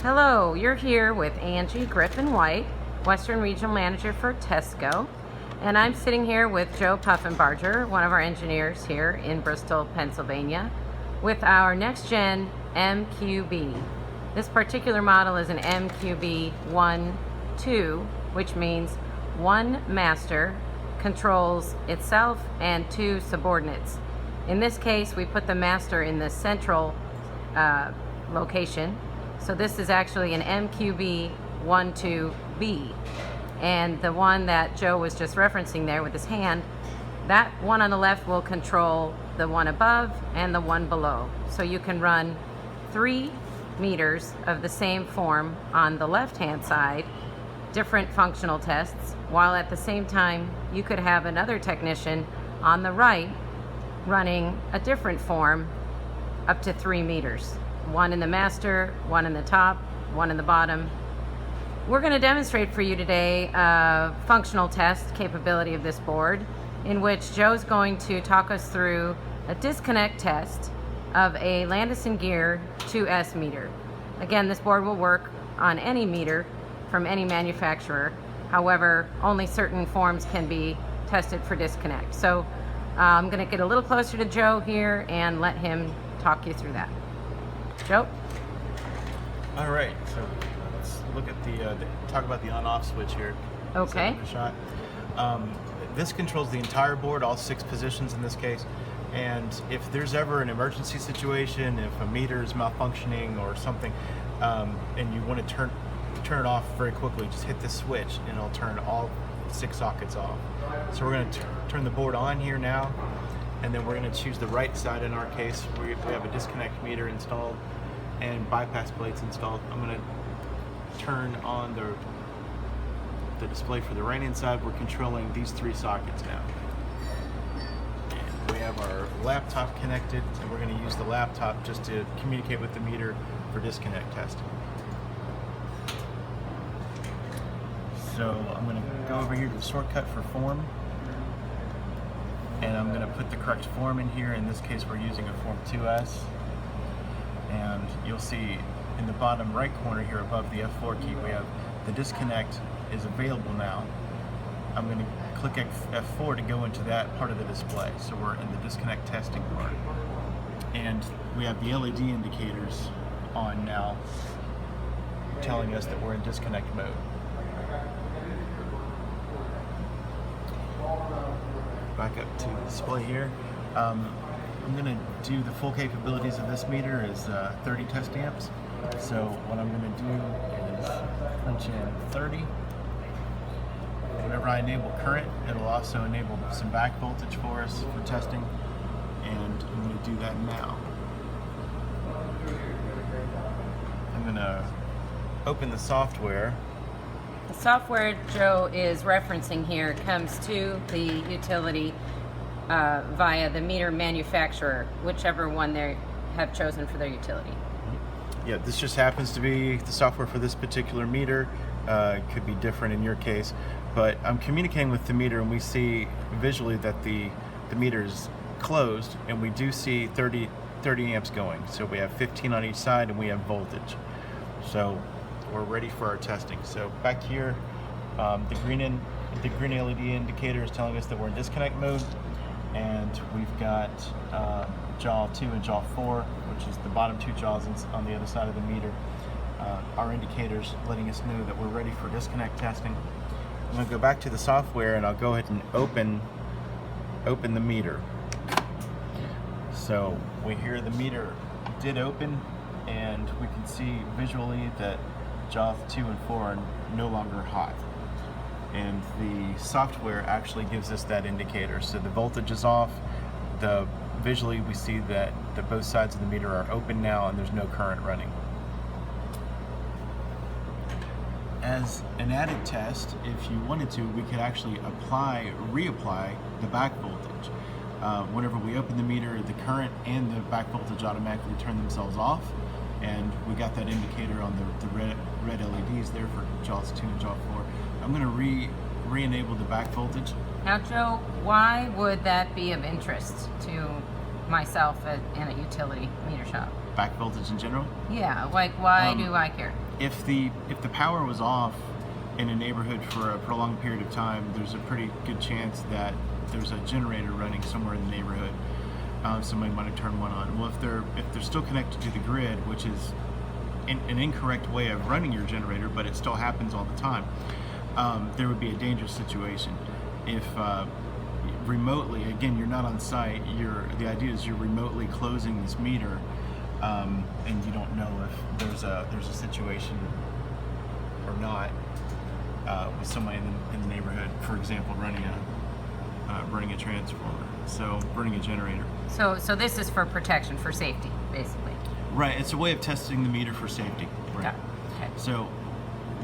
Hello, you're here with Angie, Griffin-White, Western Regional Manager for TESCO, and I'm sitting here with Joe Puffenbarger, one of our engineers here in Bristol, Pennsylvania, with our next-gen MQB. This particular model is an MQB 1-2, which means one master controls itself and two subordinates. In this case, we put the master in the central location. So this is actually an MQB 1-2B. And the one that Joe was just referencing there with his hand, that one on the left will control the one above and the one below. So you can run 3 meters of the same form on the left-hand side, different functional tests, while at the same time you could have another technician on the right running a different form up to 3 meters. One in the master, one in the top, one in the bottom. We're going to demonstrate for you today a functional test capability of this board, in which Joe's going to talk us through a disconnect test of a Landis & Gyr 2S meter. Again, this board will work on any meter from any manufacturer. However, only certain forms can be tested for disconnect. So I'm going to get a little closer to Joe here and let him talk you through that. Joe? All right, so let's look at talk about the on-off switch here. Okay. Shot. This controls the entire board, all 6 positions in this case. And if there's ever an emergency situation, if a meter is malfunctioning or something, and you want to turn it off very quickly, just hit the switch and it'll turn all 6 sockets off. So we're going to turn the board on here now, and then we're going to choose the right side. In our case, we have a disconnect meter installed and bypass plates installed. I'm going to turn on the display for the right-hand side. We're controlling these 3 sockets now. And we have our laptop connected, and we're going to use the laptop just to communicate with the meter for disconnect testing. So I'm going to go over here to the shortcut for form, and I'm going to put the correct form in here. In this case, we're using a form 2S, and you'll see in the bottom right corner here above the F4 key, we have the disconnect is available now. I'm going to click F4 to go into that part of the display. So we're in the disconnect testing part, and we have the LED indicators on now, telling us that we're in disconnect mode. Back up to the display here. I'm going to do the full capabilities of this meter is 30 test amps. So what I'm going to do is punch in 30. Whenever I enable current, it'll also enable some back voltage for us for testing, and I'm going to do that now. I'm going to open the software. The software Joe is referencing here comes to the utility via the meter manufacturer, whichever one they have chosen for their utility. Yeah, this just happens to be the software for this particular meter. It could be different in your case, but I'm communicating with the meter, and we see visually that the meter is closed, and we do see 30 amps going. So we have 15 on each side, and we have voltage. So we're ready for our testing. So back here, the green LED indicator is telling us that we're in disconnect mode, and we've got jaw 2 and jaw 4, which is the bottom 2 jaws on the other side of the meter. Our indicators letting us know that we're ready for disconnect testing. I'm going to go back to the software, and I'll go ahead and open the meter. So we hear the meter did open, and we can see visually that jaws 2 and 4 are no longer hot. And the software actually gives us that indicator. So the voltage is off. Visually we see that both sides of the meter are open now, and there's no current running. As an added test, if you wanted to, we could actually reapply the back voltage. Whenever we open the meter, the current and the back voltage automatically turn themselves off, and we got that indicator on the red LEDs there for jaws 2 and jaw 4. I'm going to re-enable the back voltage. Now, Joe, why would that be of interest to myself in a utility meter shop? Back voltage in general? Yeah, like why do I care? if the power was off in a neighborhood for a prolonged period of time, there's a pretty good chance that there's a generator running somewhere in the neighborhood. Somebody might have turned one on. Well, if they're still connected to the grid, which is an incorrect way of running your generator, but it still happens all the time, there would be a dangerous situation. If remotely, again, you're not on site, the idea is you're remotely closing this meter, and you don't know if there's a situation or not with somebody in the neighborhood, for example, running a transformer, so running a generator. So this is for protection, for safety, basically. Right, it's a way of testing the meter for safety. Right. Yeah. Okay. So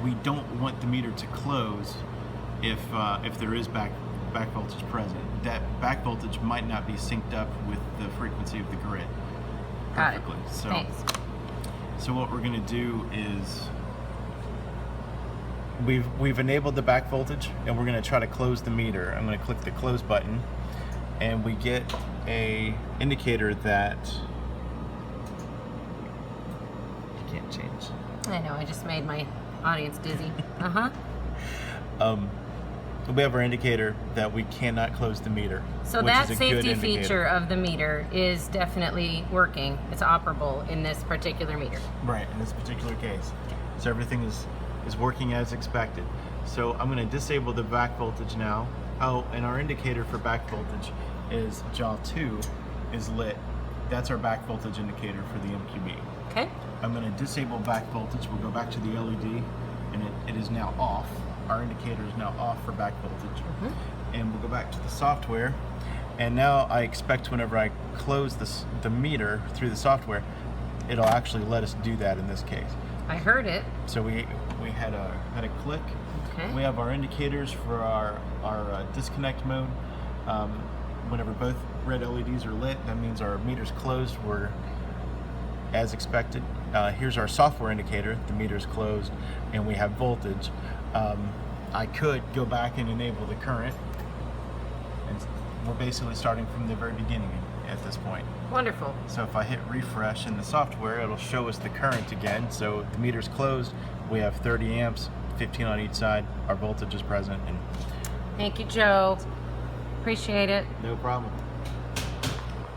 we don't want the meter to close if there is back voltage present. That back voltage might not be synced up with the frequency of the grid perfectly. Got it. So, Thanks. So what we're going to do is we've enabled the back voltage, and we're going to try to close the meter. I'm going to click the close button, and we get a indicator that you can't change. I know, I just made my audience dizzy. We have our indicator that we cannot close the meter. So which that is a good safety indicator. feature of the meter is definitely working. It's operable in this particular meter. Right, in this particular case. So everything is working as expected. So I'm going to disable the back voltage now. Oh, and our indicator for back voltage is jaw 2 is lit. That's our back voltage indicator for the MQB. Okay. I'm going to disable back voltage. We'll go back to the LED, and it is now off. Our indicator is now off for back voltage. And we'll go back to the software. And now I expect whenever I close the meter through the software, it'll actually let us do that in this case. I heard it. So we had a click. Okay. We have our indicators for our disconnect mode. Whenever both red LEDs are lit, that means our meter's closed. We're as expected. Here's our software indicator. The meter's closed, and we have voltage. I could go back and enable the current, and we're basically starting from the very beginning at this point. Wonderful. So if I hit refresh in the software, it'll show us the current again. So the meter's closed. We have 30 amps, 15 on each side. Our voltage is present. And Thank you, Joe. Appreciate it. no problem.